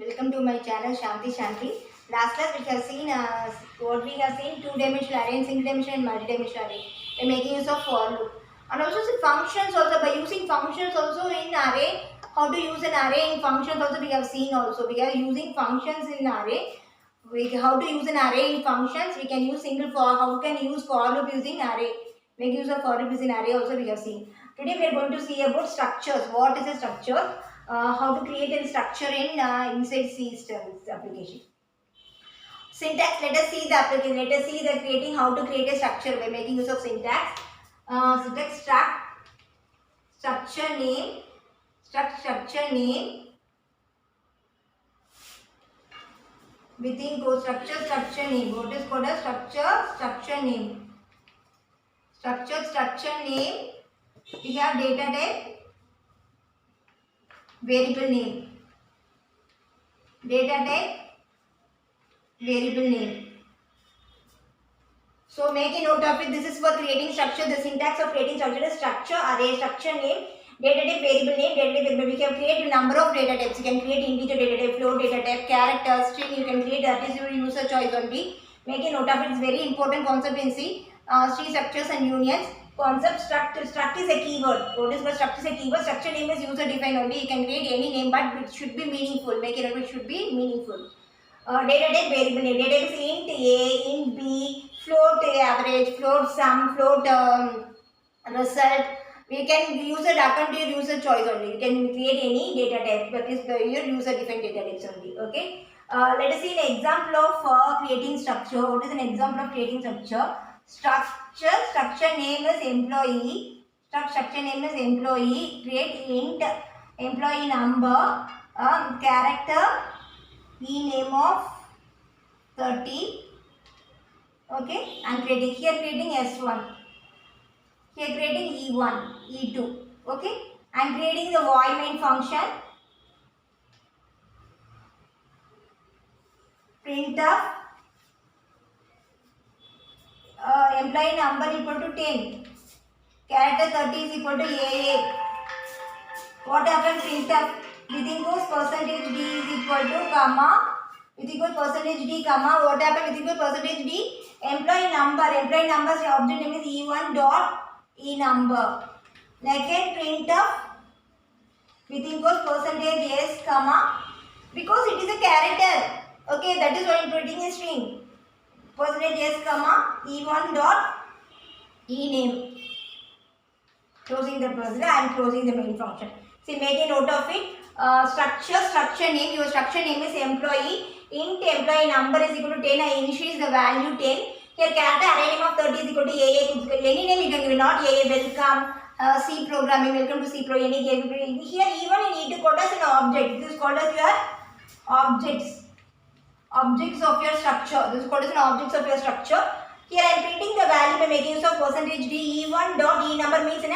Welcome to my channel Shanti. Last class we have seen what we have seen two-dimensional array and single-dimensional and multi-dimensional array. We are making use of for loop and also see functions also by using functions also in array. How to use an array in functions also we have seen also. We are using functions in array. How to use an array in functions? We can use single for. How can use for loop using array? Make use of for loop using array also we have seen. Today we are going to see about structures. What is a structure? How to create a structure in inside C application. Syntax. Let us see the application. Let us see the creating how to create a structure by making use of syntax. Syntax structure name within code structure name. What is called a structure name? Structure name. We have data type, variable name. Data type, variable name. So make a note of it. This is for creating structure. The syntax of creating structure is structure, array, structure name, data type, variable name, data type, variable. We can create a number of data types. You can create integer data type, float data type, character, string. You can create, that is your user choice only. Make a note of it. It's very important concept in C. C structures and unions. Concept struct is a keyword. What is called struct is a keyword. Structure name is user defined only. You can create any name, but it should be meaningful. Make a note. It should be meaningful. Data type, variable name. Data type is int A, int B, float average, float sum, float result. We can use it according to your user choice only. You can create any data type, but is your user defined data types only. Okay. Let us see an example of creating structure. What is an example of creating structure? Structure name is employee. Structure name is employee. Create int employee number, character, name of 30. Okay, I am creating S1. Here creating E1, E2. Okay, I am creating the void main function. Printf employee number equal to 10. Character 30 is equal to AA. What happens? Printf within goes percentage D is equal to comma. Within goes percentage D comma. What happens? Within goes percentage D. Employee number's object name is E1 dot E number. Again printf within goes percentage S comma, because it is a character. Okay, that is why I am printing a string. Percentage S comma E1 dot E name. Closing the procedure. I am closing the main function. See, make a note of it. Structure name. Your structure name is employee. Int employee number is equal to 10. I initialize the value 10. Here character array name of 30 is equal to AA. Any name you can give, not AA. Welcome. C programming. Welcome to C Pro. Any game. Here even you need to call as an object. This is called as your objects. Objects of your structure. This is called as an objects of your structure. Here I am printing the value by making use of percentage D. E1 dot E number means the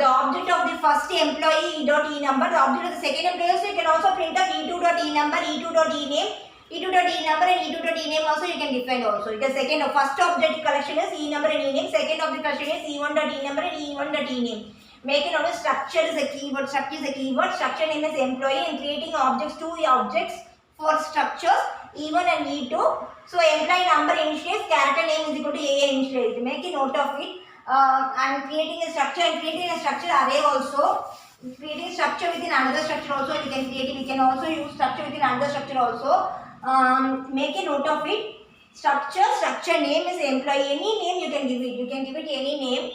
object of the first employee dot E number. The object of the second employee, so you can also print up E2 dot E number, E2 dot E name, E2 dot E number and E2 dot E name also you can define also. The second first object collection is E number and E name. Second object collection is E1 dot E number and E1 dot E name. Make it note, structure is a keyword. Structure is a keyword. Structure name is employee and creating objects, two objects for structures E1 and E2. So employee number initialized, character name is equal to AA initialized. Make a note of it. I am creating a structure and creating a structure array also. Creating structure within another structure also you can create it. We can also use structure within another structure also. Make a note of it. Structure name is employee. Any name you can give it. You can give it any name.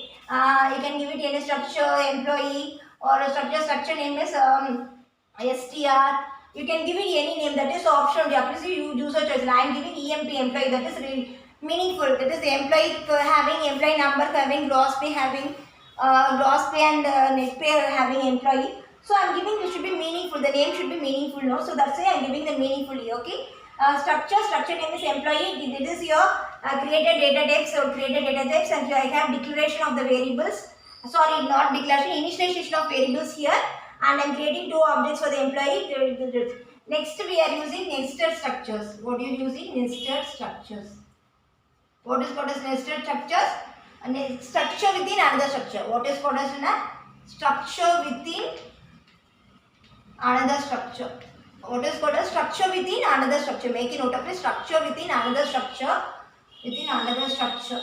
You can give it any structure employee, or a structure name is str. You can give it any name, that is optional. You user choice. I am giving EMP employee, that is really meaningful. That is the employee having employee number, having gross pay, having gross pay and net pay having employee. So I am giving, this should be meaningful. The name should be meaningful, no? So that's why I am giving the meaningfully. Okay. Structure name is employee. This is your created data types or created data types, and here I have declaration of the variables. Sorry, not declaration, initialization of variables here. And I am creating two objects for the employee. Next we are using nested structures. What are you using? Nested structures. What is called as nested structures? A structure within another structure. What is called as a structure within another structure? what is called a structure within another structure. Make a note of a structure within another structure. Within another structure.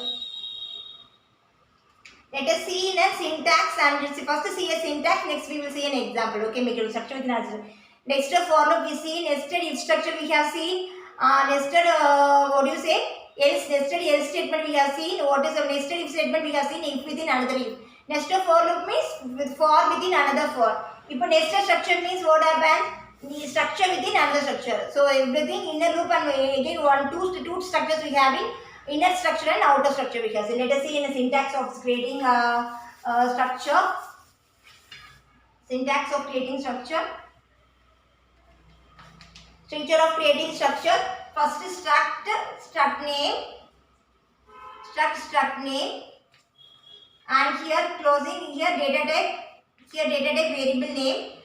Let us see in a syntax and first see a syntax. Next we will see an example. Okay, make a structure within another. Next for loop we see nested if structure we have seen. Nested what do you say? Else nested else statement we have seen. What is a nested if statement we have seen? If within another if. Nested for loop means with for within another for. If a nested structure means what happens? The structure within another structure. So everything inner loop and again two structures we have in inner structure and outer structure we have seen. Let us see in a syntax of creating structure. Syntax of creating structure. Structure of creating structure. First struct name, struct name, and here closing here data type. Here data type variable name.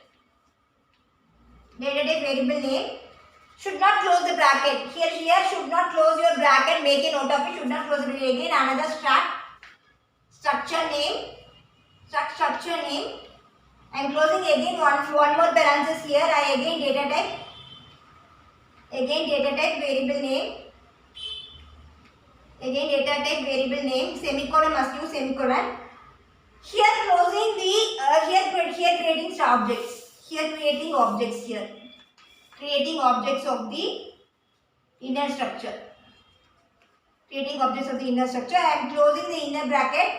Data type variable name. Should not close the bracket. Here should not close your bracket. Make a note of it. Should not close the bracket. Again another structure name. Structure name. I am closing again one more parenthesis here. I again data type. Again data type variable name. Again data type variable name. Semicolon must use semicolon. Here closing the here creating objects. Here creating objects here. Creating objects of the inner structure. Creating objects of the inner structure. I am closing the inner bracket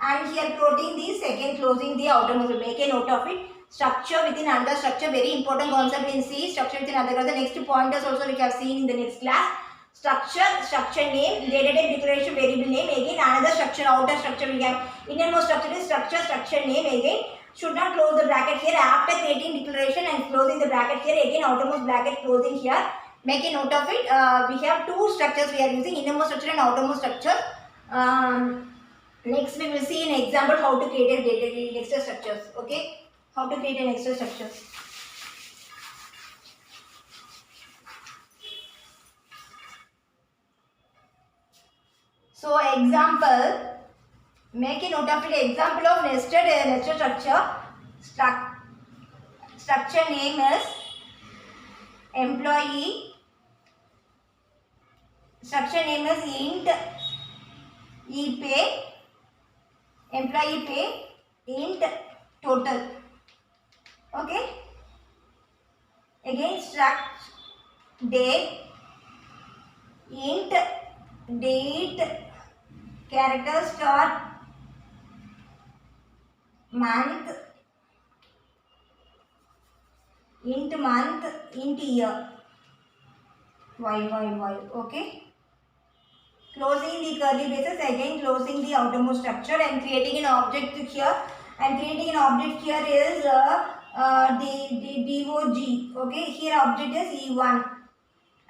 and here closing the second, closing the outermost. Make a note of it. Structure within another structure. Very important concept in C. Structure within another. The next pointers also we have seen in the next class. Structure name, data type declaration variable name. Again another structure, outer structure we have. Innermost structure is structure name. Again should not close the bracket here after creating declaration and closing the bracket here. Again outermost bracket closing here. Make a note of it. We have two structures we are using, innermost structure and outermost structure. Next we will see an example how to create a data extra structures. Okay, how to create an extra structure. So example. Make a note of it. Example of nested structure. Structure name is employee. Structure name is int pay. Employee pay int total. Okay. Again struct date int date character start month int year y. Okay, closing the curly braces, again closing the outermost structure and creating an object here. And creating an object here is the dog. Okay, here object is e1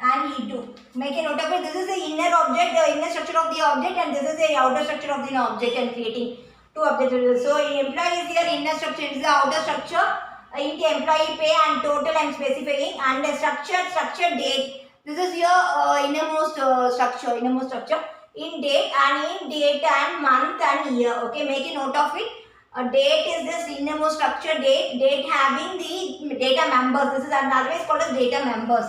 and e2. Make a note of it. This is the inner object, the inner structure of the object, and this is the outer structure of the object. And creating two objects. So employee is here, inner structure is the outer structure. Int employee pay and total I am specifying, and the structure date. This is your innermost structure. In date and month and year. Okay, make a note of it. Date is this innermost structure date having the data members. This is otherwise called as data members.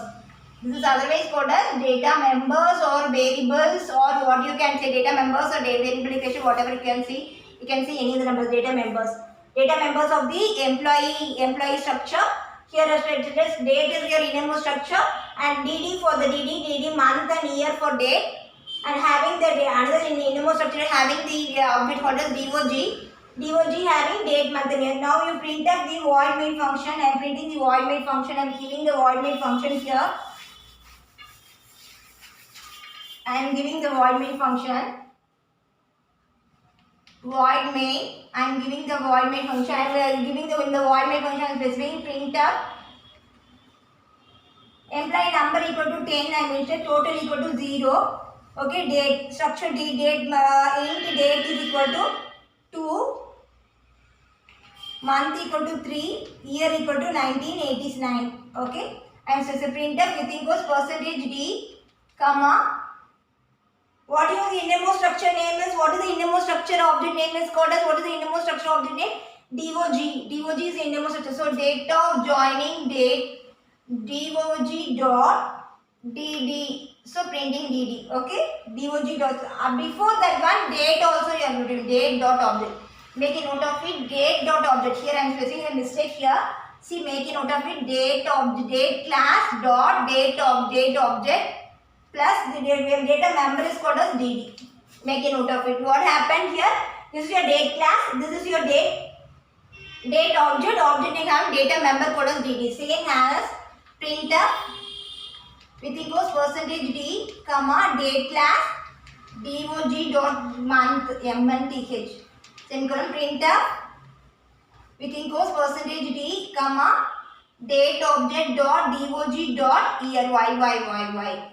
This is otherwise called as data members or variables, or what you can say, data members or variable equation, whatever you can see. You can see any of the numbers, data members. Data members of the employee structure. Here date is your innermost structure, and DD for the DD month and year for date, and having the another in the innermost structure having the object called as DOG having date, month and year. Now you print up the void main function. I am printing the void main function. I am giving the void main function here. I am giving the void main function. Void main. I am giving the void main function. I am giving the void main function. I am specifying print up employee number equal to 10. I am saying total equal to 0. Okay, date structure date int date is equal to 2. Month equal to 3. Year equal to 1989. Okay, and so it's a print up within goes %d comma. What is the innermost structure name is? What is the innermost structure object name is called as? What is the innermost structure object name? DOG. DOG is the innermost structure. So date of joining date dog dot dd. So printing dd. Okay. Dog dot. Before that one, date also you have written date dot object. Make a note of it. Date dot object. Here I am facing a mistake here. See, make a note of it. Date of date class dot date object plus the data member is called as dd. Make a note of it. What happened here? This is your date class. This is your date object. Object name have data member called as dd. Same as printf with equals percentage d comma date class dog dot month mnth. Semicolon printf with equals percentage d comma date object dot dog dot year y.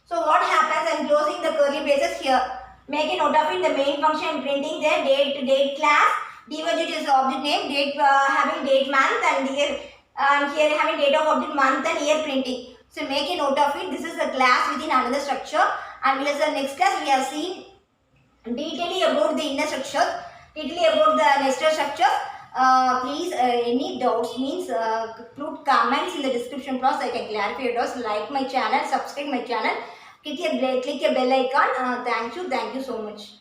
So what happens? I am closing the curly braces here. Make a note of it. The main function printing there date class. Dog is the object name. Date having date month and year. And here having date of object month and year printing. So make a note of it. This is the class within another structure. And in the next class we have seen detailing about the inner structure, detailing about the nested structure. Please any doubts means put comments in the description box. I can clarify your doubts. Like my channel, subscribe my channel, click a bell icon. Thank you so much.